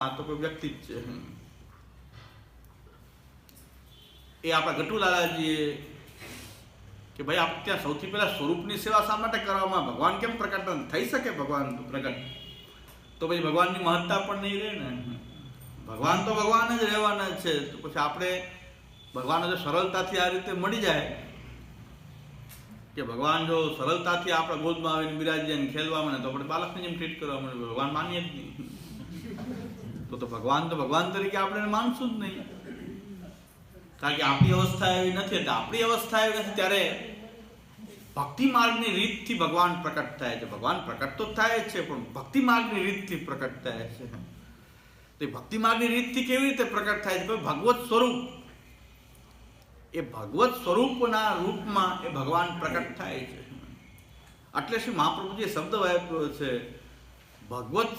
આ તો કોઈ વ્યક્તિ જ છે. એ આપણા ગટુલાલાજીએ કે ભાઈ આપણે ત્યાં સૌથી પહેલા સ્વરૂપની સેવા શા માટે કરવામાં, ભગવાન કેમ પ્રકટ થઈ શકે? ભગવાન પ્રકટ તો પછી ભગવાનની મહત્તા પણ નહીં રહે ને. ભગવાન તો ભગવાન જ રહેવાના છે. તો પછી આપણે ભગવાન જો સરળતાથી આ રીતે મળી જાય કે ભગવાન જો સરળતાથી આપણા ગોદમાં આવીને બિરાજી જાય ખેલવા મને, તો આપણે બાળકને જેમ ટ્રીટ કરવા મળે, ભગવાન માનીએ જ નહીં. તો ભગવાન તરીકે આપણે માનશું જ નહીં, કારણ કે આપણી અવસ્થા એવી નથી. આપણી અવસ્થા એવી નથી ત્યારે ભક્તિ માર્ગની રીતથી ભગવાન પ્રકટ થાય છે. ભગવાન પ્રકટ તો થાય છે, પણ ભક્તિ માર્ગની રીતથી પ્રકટ થાય છે. તો ભક્તિ માર્ગની રીતથી કેવી રીતે પ્રકટ થાય છે? ભગવત સ્વરૂપ, એ ભગવત સ્વરૂપના રૂપમાં એ ભગવાન પ્રકટ થાય છે. એટલે શ્રી મહાપ્રભુજીએ શબ્દ વાપર્યો છે, ભગવત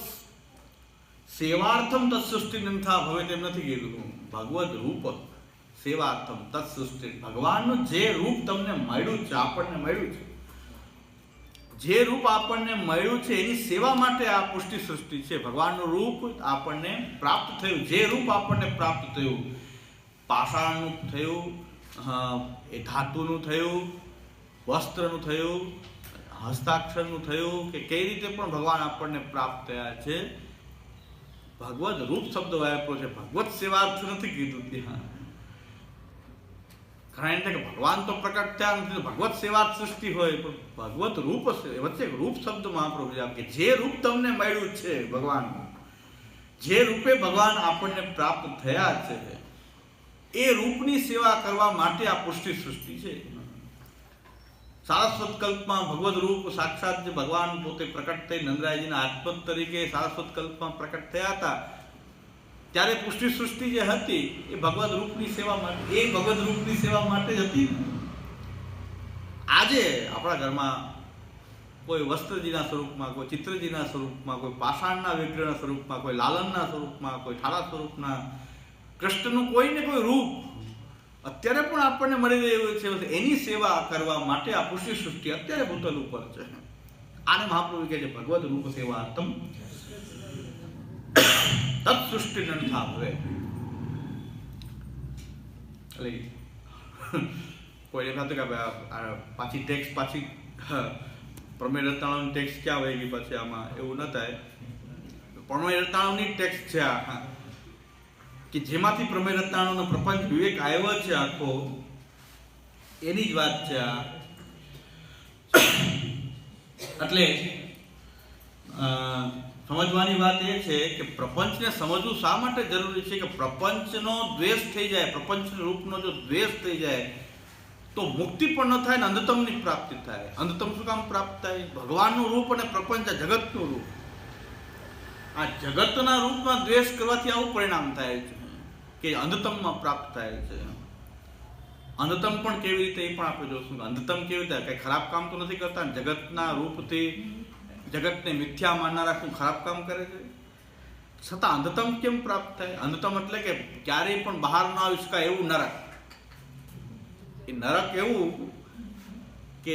સેવાર્થમ તત્સૃષ્ટિ નંથા ભવે, તેમ નથી કીધું. ભગવદ રૂપ સેવાર્થમ તત્સૃષ્ટિ, ભગવાનનું જે રૂપ તમને મળ્યું છે, આપણને મળ્યું છે, જે રૂપ આપણને મળ્યું છે એની સેવા માટે આ પુષ્ટિ સૃષ્ટિ છે. ભગવાનનું રૂપ આપણને પ્રાપ્ત થયું, જે રૂપ આપણને પ્રાપ્ત થયું, પાષાણનું થયું, એ ધાતુનું થયું, વસ્ત્રનું થયું, હસ્તાક્ષરનું થયું, કે કઈ રીતે પણ ભગવાન આપણને પ્રાપ્ત થયા છે. ભગવદ રૂપ શબ્દ વાપર્યો છે, ભગવત સેવાર્થ નથી કીધું ત્યાં. ઘણા એટલે કે ભગવાન તો પ્રકટ થયા નથી, ભગવત સેવાર્થ સૃષ્ટિ હોય, પણ ભગવત રૂપ વચ્ચે રૂપ શબ્દ મહાપ્રભુ કે જે રૂપ તમને મળ્યું છે ભગવાન, જે રૂપે ભગવાન આપણને પ્રાપ્ત થયા છે, એ રૂપની સેવા કરવા માટે આ પુષ્ટિ સૃષ્ટિ છે. સારસ્વત કલ્પમાં ભગવદ રૂપ સાક્ષાત જે ભગવાન પોતે પ્રકટ થઈ નંદરાયજીના આત્મત તરીકે સારસ્વત કલ્પમાં પ્રકટ થયા હતા, ત્યારે પુષ્ટિ સૃષ્ટિ જે હતી એ ભગવદ રૂપની સેવા માટે, એ ભગવદ રૂપની સેવા માટે જ હતી. આજે આપણા ઘરમાં કોઈ વસ્ત્રજીના સ્વરૂપમાં, કોઈ ચિત્રજીના સ્વરૂપમાં, કોઈ પાષાણના વિગ્રહના સ્વરૂપમાં, કોઈ લાલનના સ્વરૂપમાં, કોઈ ઠાલા સ્વરૂપના કૃષ્ણનું કોઈ ને કોઈ રૂપ અત્યારે પણ આપણને મળી રહ્યું છે. એની સેવા કરવા માટે આ પુષ્ટિ સૃષ્ટિ અત્યારે ભૂતલ ઉપર છે. આને મહાપ્રભુ કહે છે ભગવદ રૂપ સેવાર્થમ તત્સૃષ્ટિ નંથા ભવે. એટલે કોઈ એમ કે પાછી ટેક્સ પાછી પ્રમેય રતાણુની ટેક્સ ક્યાં વહી ગઈ? પછી આમાં એવું ન થાય. પ્રમેય રતાણુની ટેક્સ છે આ, કે જેમાંથી પ્રમેય રત્નાણુનો પ્રપંચ વિવેક આવ્યો છે આખો, એની જ વાત છે આ. એટલે સમજવાની વાત એ છે કે પ્રપંચને સમજવું શા માટે જરૂરી છે? કે પ્રપંચનો દ્વેષ થઈ જાય, પ્રપંચ રૂપનો જો દ્વેષ થઈ જાય તો મુક્તિ પણ ન થાય ને અંધતમની પ્રાપ્તિ થાય. અંધતમ શું કામ પ્રાપ્ત થાય? ભગવાનનું રૂપ અને પ્રપંચ જગતનું રૂપ, આ જગતના રૂપમાં દ્વેષ કરવાથી આવું પરિણામ થાય છે કે અંધતમમાં પ્રાપ્ત થાય છે. અંધતમ પણ કેવી રીતે, એ પણ આપણે જોશું. અંધતમ કેવી રીતે? કઈ ખરાબ કામ તો નથી કરતા, જગતના રૂપથી જગતને મિથ્યા માનનારા શું ખરાબ કામ કરે છે, છતાં અંધતમ કેમ પ્રાપ્ત થાય? અંધતમ એટલે કે ક્યારેય પણ બહાર ન આવી શકાય એવું નરક. એ નરક એવું કે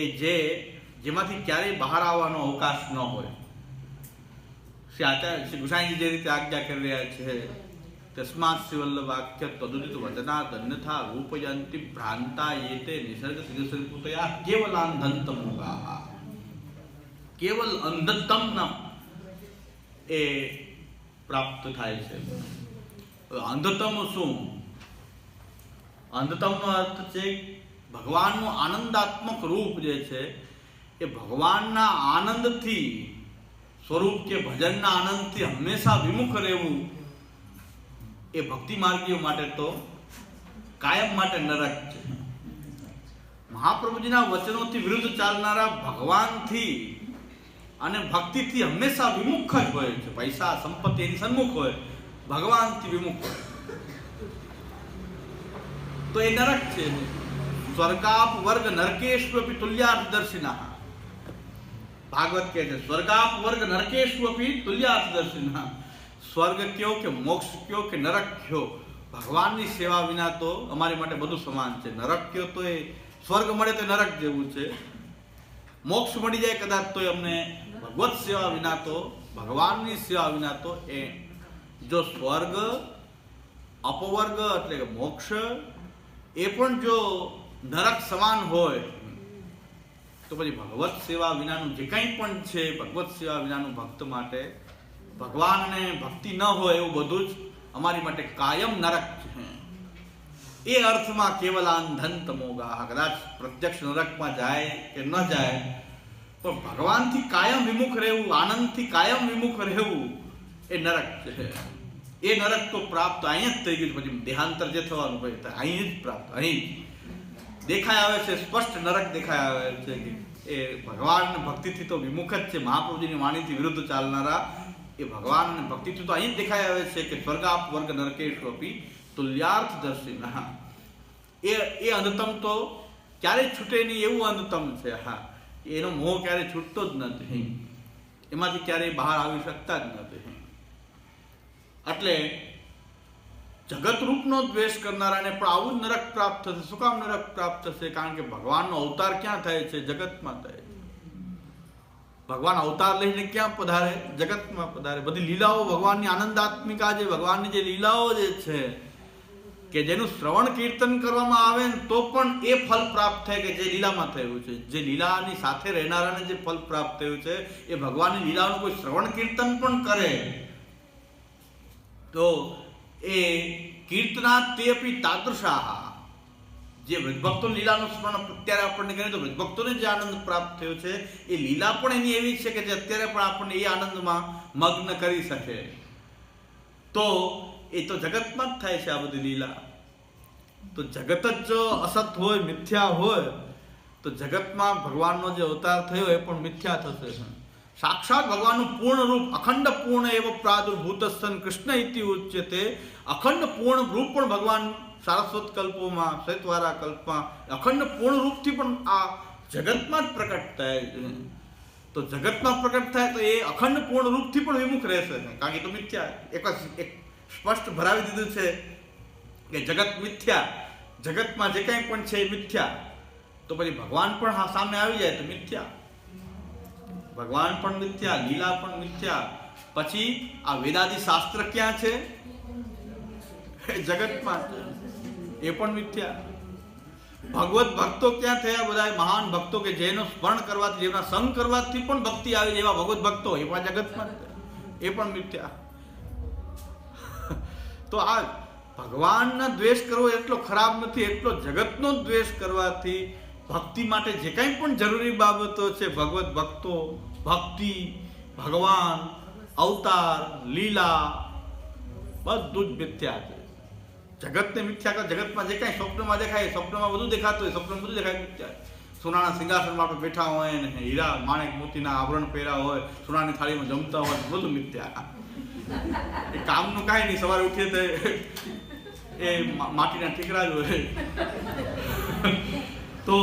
જેમાંથી ક્યારેય બહાર આવવાનો અવકાશ ન હોય. શ્રી ગુસાઈજી જે રીતે આજ્ઞા કરી રહ્યા છે, તસ્માત શિવલ્લભ વાક્ય તદુદિત વચનાદ અન્યથા રૂપયંતિ ભ્રાંતા એતે નિસર્ગ સિદ્ધસ્વરૂપતયા કેવલાંધંતમોગા. કેવલ અંધતમના એ પ્રાપ્ત થાય છે. અંધતમ શું? અંધતમનો અર્થ છે ભગવાનનું આનંદાત્મક રૂપ જે છે એ ભગવાનના આનંદથી, સ્વરૂપ કે ભજનના આનંદથી હંમેશા વિમુખ રહેવું, એ ભક્તિ માર્ગીઓ માટે તો કાયમ માટે નરક છે. મહાપ્રભુજીના વચનોથી વિરુદ્ધ ચાલનારા ભગવાનથી અને ભક્તિથી હંમેશા વિમુખ જ હોય છે. પૈસા સંપત્તિ એની સન્મુખ હોય, ભગવાનથી વિમુખ હોય તો એ નરક છે. સ્વર્ગાપ વર્ગ નરકેષ્વપી તુલ્યાર્થદર્શિના, ભાગવત કહે છે સ્વર્ગાપ વર્ગ નરકેષ્વપી તુલ્યાર્થદર્શિના. સ્વર્ગ કયો કે મોક્ષ કયો કે નરક કયો, ભગવાનની સેવા વિના તો અમારી માટે બધું સમાન છે. નરક કયો તો એ સ્વર્ગ મળે તો નરક જેવું છે, મોક્ષ મળી જાય કદાચ તો અમને ભગવત સેવા વિના તો, ભગવાનની સેવા વિના તો એ જો સ્વર્ગ, અપવર્ગ એટલે કે મોક્ષ એ પણ જો નરક સમાન હોય તો પછી ભગવત સેવા વિનાનું જે કંઈ પણ છે, ભગવત સેવા વિનાનું ભક્ત માટે ભગવાનને ભક્તિ ન હોય એવું બધું જ અમારી માટે કાયમ નરક છે. એ અર્થમાં કેવલાંધન તમોગાહ, કદાચ પ્રત્યક્ષ નરકમાં જાય કે ન જાય પણ ભગવાનથી કાયમ વિમુખ રહેવું, આનંદથી કાયમ વિમુખ રહેવું એ નરક છે. એ નરક તો પ્રાપ્ત અહીં જ થઈ ગયું. પછી દેહાંતર જે થવાનું હોય અહીં જ પ્રાપ્ત, અહીં જ દેખાય આવે છે. સ્પષ્ટ નરક દેખાય આવે છે કે એ ભગવાન ભક્તિથી તો વિમુખ જ છે. મહાપ્રભુજીની વાણીથી વિરુદ્ધ ચાલનારા એ ભગવાન અને ભક્તિથી તો અહીં જ દેખાય આવે છે કે સ્વર્ગાપવર્ગ નરકેશુ અપી તુલ્યાર્થ દર્શિન. એ અંધતમ તો ક્યારેય છૂટે નહીં એવું અંધતમ છે. હા, એનો મોહ ક્યારેય છૂટતો જ નથી, એમાંથી ક્યારેય બહાર આવી શકતા જ નથી. એટલે જગત રૂપનો દ્વેષ કરનારાને પણ આવું જ નરક પ્રાપ્ત થશે. શું કામ નરક પ્રાપ્ત થશે? કારણ કે ભગવાનનો અવતાર ક્યાં થાય છે? જગતમાં થાય છે. ભગવાન અવતાર લઈને ક્યાં પધારે? જગતમાં પધારે. બધી લીલાઓ ભગવાનની આનંદાત્મિકા, જે ભગવાનની જે લીલાઓ જે છે કે જેનું શ્રવણ કીર્તન કરવામાં આવે ને તો પણ એ ફલ પ્રાપ્ત થાય કે જે લીલામાં થયું છે. જે લીલાની સાથે રહેનારાને જે ફલ પ્રાપ્ત થયું છે એ ભગવાનની લીલાઓનું કોઈ શ્રવણ કીર્તન પણ કરે તો એ કીર્તનાત તે અપી તાદૃશાહ. જે વ્રજભક્તો લીલાનું સ્મરણ અત્યારે આપણને કરીએ તો વ્રજભક્તોને જે આનંદ પ્રાપ્ત થયો છે એ લીલા પણ એની એવી છે કે જે અત્યારે પણ આપણને એ આનંદમાં મગ્ન કરી શકે. તો એ તો જગતમાં જ થાય છે આ બધી લીલા. તો જગત જ જો અસત હોય, મિથ્યા હોય તો જગતમાં ભગવાનનો જે અવતાર થયો એ પણ મિથ્યા થશે. સાક્ષાત ભગવાનનું પૂર્ણ રૂપ, અખંડ પૂર્ણ એવો પ્રાદુર્ભૂતસ્સન કૃષ્ણ ઇતિ ઉચ્યતે. અખંડ પૂર્ણ રૂપ પણ ભગવાન સારસ્વત કલ્પોમાં, શ્વેતવારા કલ્પમાં અખંડ પૂર્ણ રૂપથી પણ આ જગતમાં જ પ્રકટ થાય છે. તો જગતમાં પ્રકટ થાય તો એ અખંડ પૂર્ણ રૂપથી પણ વિમુખ રહેશે, કારણ કે તો મિથ્યા. એક સ્પષ્ટ ભરાવી દીધું છે કે જગત મિથ્યા, જગતમાં જે કંઈ પણ છે એ મિથ્યા. તો પછી ભગવાન પણ સામે આવી જાય તો મિથ્યા. ભગવાન પણ મિથ્યા, લીલા પણ મિથ્યા. પછી આ વેદાદી શાસ્ત્ર ક્યાં છે? જગતમાં છે, એ પણ મિથ્યા. ભગવત ભક્તો ક્યાં થયા? બધા મહાન ભક્તો કે જેનો સ્મરણ કરવાથી, જેના સંગ કરવાથી પણ ભક્તિ આવી, એવા ભગવત ભક્તો એ પણ જગતમાં છે, એ પણ મિથ્યા. તો આ ભગવાનનો દ્વેષ કરવો એટલો ખરાબ નથી, એટલો જગતનો દ્વેષ કરવાથી ભક્તિ માટે જે કંઈ પણ જરૂરી બાબતો છે, ભગવત ભક્તો, ભક્તિ, ભગવાન, અવતાર, લીલા, બધું જ મિથ્યા છે. જગતને મિથ્યા કર. જગતમાં જે કાંઈ સ્વપ્નમાં દેખાય, સ્વપ્નમાં બધું દેખાતું હોય, સ્વપ્નમાં બધું દેખાય મિથ્યા. સોનાના સિંહાસનમાં આપણે બેઠા હોય ને હીરા માણેક મોતીના આભરણ પહેર્યા હોય, સોનાની થાળીમાં જમતા હોય, બધું મિથ્યા. એ કામનું કાંઈ નહીં. સવારે ઉઠીએ તો એ માટીના ઠીકરા જ હોય. તો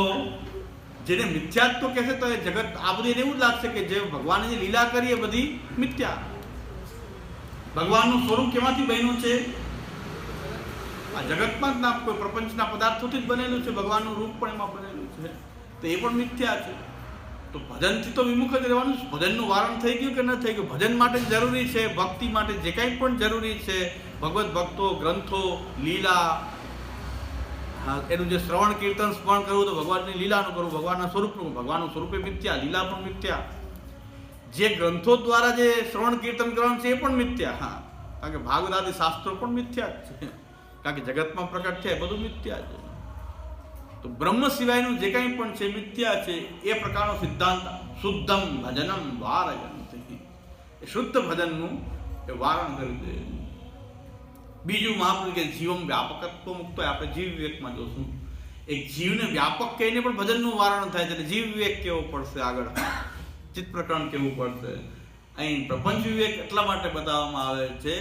જેને મિથ્યાત્વ કહેશે તો એ જગત આ બધી એને એવું જ લાગશે કે જે ભગવાને જે લીલા કરી એ બધી મિથ્યા. ભગવાનનું સ્વરૂપ કેમાંથી બન્યું છે? આ જગતમાં જ ના, કોઈ પ્રપંચના પદાર્થોથી જ બનેલું છે. ભગવાનનું રૂપ પણ એમાં બનેલું છે, તો એ પણ મિથ્યા છે. તો ભજનથી તો વિમુખ જ રહેવાનું. ભજનનું વારણ થઈ ગયું કે ન થઈ ગયું? ભજન માટે જરૂરી છે, ભક્તિ માટે જે કંઈ પણ જરૂરી છે, ભગવત ભક્તો, ગ્રંથો, લીલા, એનું જે શ્રવણ કીર્તન સ્મરણ કરવું તો ભગવાનની લીલાનું કરવું, ભગવાનના સ્વરૂપનું. ભગવાનનું સ્વરૂપે મિથ્યા, લીલા પણ મિથ્યા. જે ગ્રંથો દ્વારા જે શ્રવણ કીર્તન કરવાનું છે એ પણ મિથ્યા. હા, કારણ કે ભાગવત આદિ શાસ્ત્રો પણ મિથ્યા જ છે, કારણ કે જગતમાં પ્રકટ છે, બધું મિથ્યા છે. તો બ્રહ્મ સિવાયનું જે કંઈ પણ છે મિથ્યા છે. એ પ્રકારનો સિદ્ધાંત શુદ્ધમ ભજનમ વારયંતિ, એ શુદ્ધ ભજનનું એ વારણ કરી દે. બીજું મહાપ્રભુ કે જીવમ વ્યાપકત્વ મુક્ત હોય. આપણે જીવ વિવેકમાં જોશું, એક જીવને વ્યાપક કહીને પણ ભજનનું વારણ થાય છે. એટલે જીવ વિવેક કેવો પડશે, આગળ ચિત્ત પ્રકરણ કેવું પડશે. અહીં પ્રપંચ વિવેક એટલા માટે બતાવવામાં આવે છે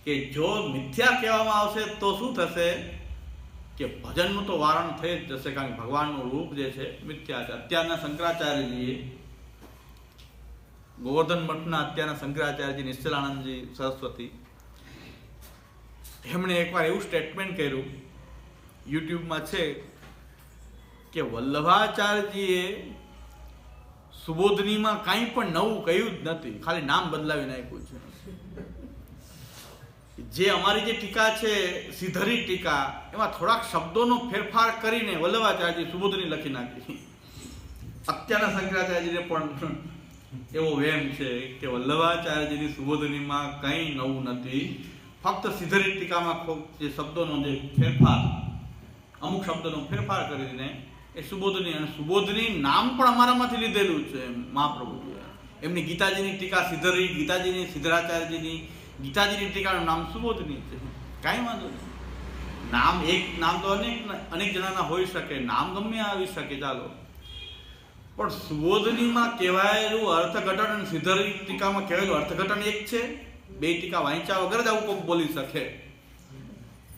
કે જો મિથ્યા કહેવામાં આવશે તો શું થશે કે ભજનનું તો વારણ થઈ જ જશે, કારણ કે ભગવાનનું રૂપ જે છે મિથ્યા છે. અત્યારના શંકરાચાર્યજીએ, ગોવર્ધન મઠના અત્યારના શંકરાચાર્યજી નિશ્ચલાનંદજી સરસ્વતી, એમણે એકવાર એવું સ્ટેટમેન્ટ કર્યું, યુટ્યુબમાં છે, કે વલ્લભાચાર્યજીએ સુબોધનીમાં કાંઈ પણ નવું કહ્યું જ નથી, ખાલી નામ બદલાવી નાખ્યું છે. જે અમારી જે ટીકા છે સીધરી ટીકા, એમાં થોડાક શબ્દોનો ફેરફાર કરીને વલ્લભાચાર્યજી સુબોધની લખી નાખી. અત્યારના શંકરાચાર્યજીને પણ એવો વહેમ છે કે વલ્લભાચાર્યજીની સુબોધનીમાં કંઈ નવું નથી, ફક્ત સીધરી ટીકામાં જે શબ્દોનો જે ફેરફાર, અમુક શબ્દોનો ફેરફાર કરીને એ સુબોધની, અને સુબોધની નામ પણ અમારામાંથી લીધેલું છે મહાપ્રભુજીએ. એમની ગીતાજીની ટીકા સીધરી, ગીતાજીની સિદ્ધરાચાર્યજીની ગીતાજીની ટીકાનું નામ સુબોધની છે. કાંઈ વાંધો નહીં, નામ એક નામ તો અનેક જણાના હોઈ શકે, નામ ગમે આવી શકે, ચાલો. પણ સુબોધનીમાં કહેવાયેલું અર્થઘટન અને સિદ્ધરી ટીકામાં કહેવાયેલું અર્થઘટન એક છે. બે ટીકા વાંચ્યા વગર જ આવું કોઈ બોલી શકે.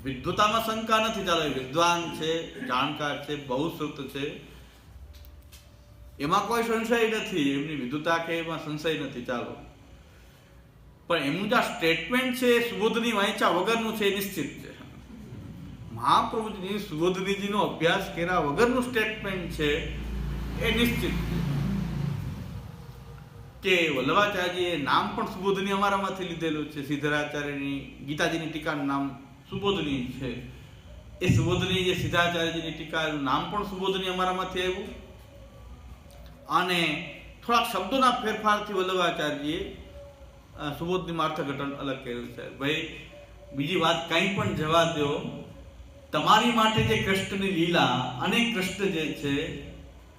વિદ્વતામાં શંકા નથી, ચાલો એ વિદ્વાન છે, જાણકાર છે, બહુ શ્રુત છે, એમાં કોઈ સંશય નથી, એમની વિદ્વતા કે એમાં સંશય નથી, ચાલો. પણ એમનું જે સ્ટેટમેન્ટ છે સુબોધની વાંચ્યા વગરનું છે એ નિશ્ચિત છે. મહાપ્રભુજી સુબોધનીજીનો અભ્યાસ કર્યા વગરનું સ્ટેટમેન્ટ છે એ નિશ્ચિત કે વલ્લભાચાર્યજીએ નામ પણ સુબોધની અમારામાંથી લીધેલું છે. સિદ્ધરાચાર્યની ગીતાજીની ટીકાનું નામ સુબોધની છે. એ સુબોધની જે સિદ્ધાચાર્યજીની ટીકાનું નામ પણ સુબોધની અમારામાંથી આવ્યું, અને થોડાક શબ્દોના ફેરફારથી વલ્લભાચાર્યજીએ સુબોધનીમાં અર્થઘટન અલગ કર્યું છે. ભાઈ બીજી વાત કંઈ પણ જવા દો, તમારી માટે જે કૃષ્ણની લીલા અને કૃષ્ણ જે છે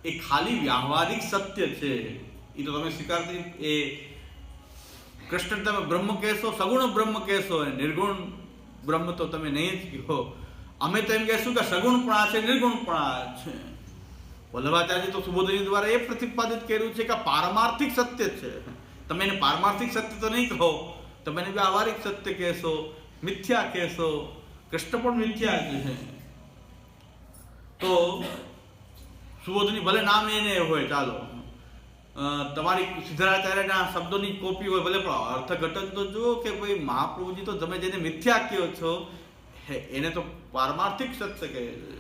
એ ખાલી વ્યાવહારિક સત્ય છે, એ તો તમે સ્વીકારતી. એ કૃષ્ણ તમે બ્રહ્મ કહેશો, સગુણ બ્રહ્મ કહેશો, નિર્ગુણ બ્રહ્મ તો તમે નહીં જ કહો. અમે તો એમ કહેશું કે સગુણપણા છે, નિર્ગુણપણા છે. વલ્લભાચાર્ય તો સુબોધની દ્વારા એ પ્રતિપાદિત કર્યું છે કે પારમાર્થિક સત્ય છે. તમે એને પારમાર્થિક સત્ય તો નહીં કહો, તમે એને વ્યાવહારિક સત્ય કહેશો, મિથ્યા કહેશો. કૃષ્ણ પણ મિથ્યા છે. તો સુબોધની ભલે નામ એને હોય, ચાલો તમારી સિદ્ધરાચાર્યના શબ્દોની કોપી હોય ભલે, પણ અર્થઘટન તો જુઓ કે ભાઈ મહાપ્રભુજી તો તમે જેને મિથ્યા કહો છો એને તો પારમાર્થિક સત્ય કહે છે.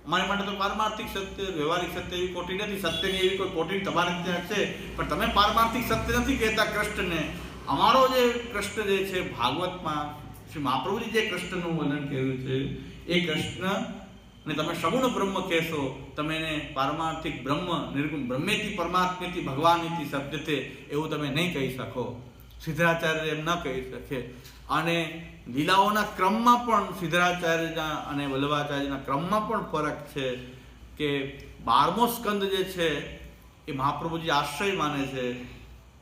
અમારી માટે તો પારમાર્થિક સત્ય, વ્યવહારિક સત્ય એવી કોટી નથી. સત્યની એવી કોઈ કોટી તમારે ત્યાં છે, પણ તમે પારમાર્થિક સત્ય નથી કહેતા કૃષ્ણને. અમારો જે કૃષ્ણ જે છે ભાગવતમાં શ્રી મહાપ્રભુજી જે કૃષ્ણનું વર્ણન કર્યું છે એ કૃષ્ણ ને તમે સગુણ બ્રહ્મ કહેશો, તમે એને પારમાર્થિક બ્રહ્મ, નિર્ગુણ બ્રહ્મેથી પરમાત્મેથી ભગવાનથી શબ્દતે એવું તમે નહીં કહી શકો. સિદ્ધરાચાર્ય એમ ન કહી શકે. અને લીલાઓના ક્રમમાં પણ સિદ્ધરાચાર્યના અને વલ્લભાચાર્યના ક્રમમાં પણ ફરક છે કે 12મો સ્કંદ જે છે એ મહાપ્રભુજી આશ્રય માને છે,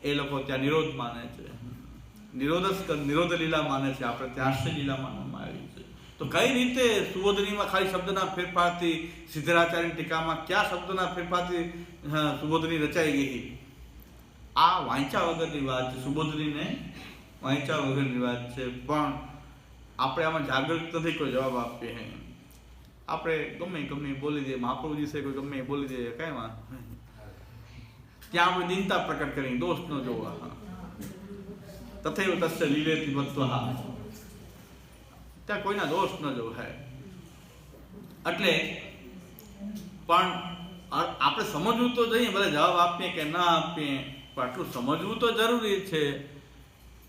એ લોકો ત્યાં નિરોધ માને છે. નિરોધ સ્કંદ, નિરોધ લીલા માને છે, આપણે ત્યાં આશ્રય લીલા માનવામાં આવી છે. તો કઈ રીતે સુબોધનીમાં ખાલી શબ્દના ફેરફારથી, સિદ્ધરાચાર્યની ટીકામાં કયા શબ્દના ફેરફારથી સુબોધની રચાઈ ગઈ? આ વાંચા વગરની વાત છે. સુબોધનીને વાંચા વગરની વાત છે. પણ આપણે આમાં જાગૃત નથી કોઈ જવાબ આપીએ. આપણે ગમે બોલી દઈએ, મહાપ્રભુજી છે કોઈ ગમે બોલી દઈએ, કઈ વાત ત્યાં આપણે દીનતા પ્રકટ કરી, દોષ ન જોવા. તથૈવ તસ્ય લીલેતિ મત્વઃ, ત્યાં કોઈના દોષ ન જોવાય. એટલે પણ આપણે સમજવું તો જોઈએ, ભલે જવાબ આપીએ કે ના આપીએ, પણ આટલું સમજવું તો જરૂરી છે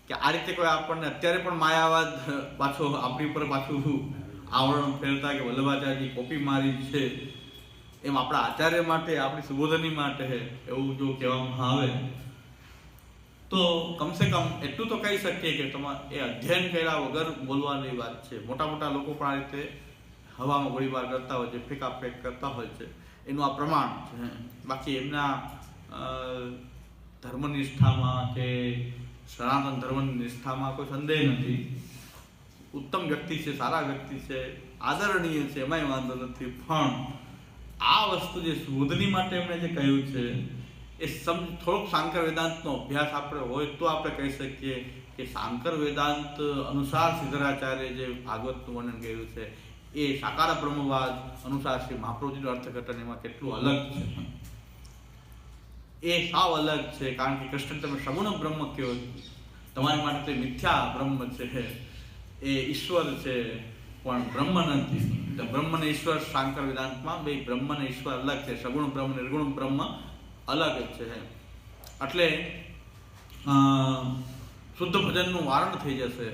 કે આ રીતે કોઈ આપણને અત્યારે પણ માયાવાદ પાછો આપણી ઉપર પાછું આવરણ ફેરતા કે વલ્લભાચાર્યજી કોપી મારી છે એમ આપણા આચાર્ય માટે, આપણી સુબોધની માટે એવું જો કહેવામાં આવે તો કમસે કમ એટલું તો કહી શકીએ કે તમારે એ અધ્યયન કર્યા વગર બોલવાની વાત છે. મોટા મોટા લોકો પણ આ રીતે હવામાં ગોળીબાર કરતા હોય છે, ફેંકાફેંક કરતા હોય છે, એનું આ પ્રમાણ છે. બાકી એમના ધર્મનિષ્ઠામાં કે સનાતન ધર્મની નિષ્ઠામાં કોઈ સંદેહ નથી. ઉત્તમ વ્યક્તિ છે, સારા વ્યક્તિ છે, આદરણીય છે, એમાંય વાંધો નથી. પણ આ વસ્તુ જે સુબોધની માટે એમણે જે કહ્યું છે એ થોડોક શાંકર વેદાંતનો અભ્યાસ આપણે હોય તો આપણે કહી શકીએ કે શાંકર વેદાંત અનુસાર સિદ્ધરાચાર્ય જે ભાગવતનું વર્ણન કર્યું છે એ સાકાર બ્રહ્મવાદ અનુસાર શ્રી મહાપ્રભુજીનું અર્થઘટન એમાં કેટલું અલગ છે. એ સાવ અલગ છે. કારણ કે કૃષ્ણ તમે સગુણ બ્રહ્મ કહો, તમારી માટે તો મિથ્યા બ્રહ્મ છે, એ ઈશ્વર છે પણ બ્રહ્મ નથી. તો બ્રહ્મ ને ઈશ્વર શાંકર વેદાંતમાં બે બ્રહ્મ ને ઈશ્વર અલગ છે. સગુણ બ્રહ્મ, નિર્ગુણ બ્રહ્મ અલગ જ છે. એટલે શુદ્ધ ભજનનું વારણ થઈ જશે.